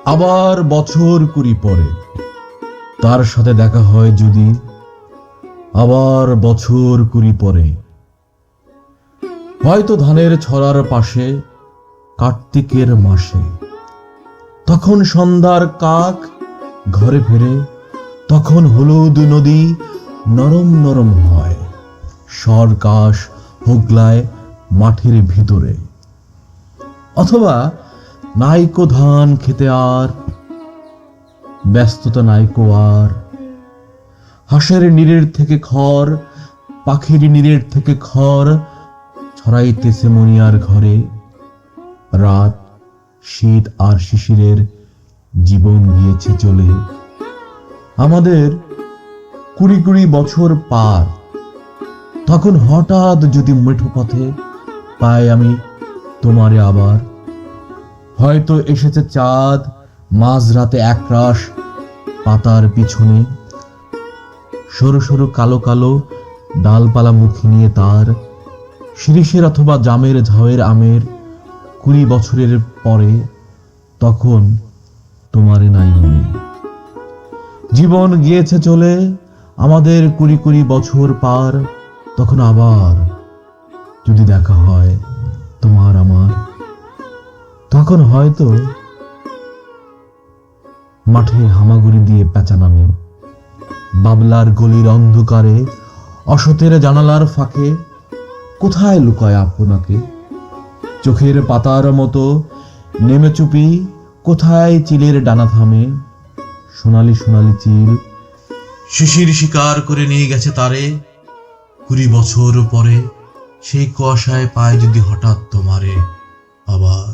আবার বছর 20 পরে তার সাথে দেখা হয় যদি, আবার বছর 20 পরে, হয়তো ধানের ছড়ার পাশে কার্তিকের মাসে। তখন সন্ধ্যার কাক ঘরে ফেরে, তখন হলুদ নদী নরম নরম হয়, সরকাশ হোগলায় মাঠের ভিতরে। অথবা নাইকো ধান খেতে আর ব্যস্ততা নাইকো আর, হাঁসের নীড়ের থেকে খড়, পাখির নীড়ের থেকে খড় ছড়াইতেছে মনিয়ার ঘরে। রাত, শীত আর শিশিরের জীবন গিয়েছে চলে। আমাদের 20 বছর পার, তখন হঠাৎ যদি মেঠো পথে পাই আমি তোমারে আবার। হয়তো এসেছে চাঁদ মাঝরাতে একরাশ পাতার পিছনে, সরু সরু কালো কালো ডালপালা মুখে নিয়ে তার, শিরিষের অথবা জামের ঝাউয়ের আমের 20 বছরের পরে, তখন তোমারে নাই মনে। জীবন গিয়েছে চলে, আমাদের 20 বছর পার, তখন আবার যদি দেখা হয় তোমার আমার, তখন হয়তো মাঠে হামাগুড়ি দিয়ে পেঁচা নামে, বাবলার গলির অন্ধকারে, অসতের জানালার ফাঁকে কোথায় লুকায় আপনাকে। চোখের পাতার মতো নেমে চুপি কোথায় চিলের ডানা থামে, সোনালি সোনালি চিল শিশির শিকার করে নিয়ে গেছে তারে। 20 বছর পরে সেই কুয়াশায় পায় যদি হঠাৎ তোমারে আবার।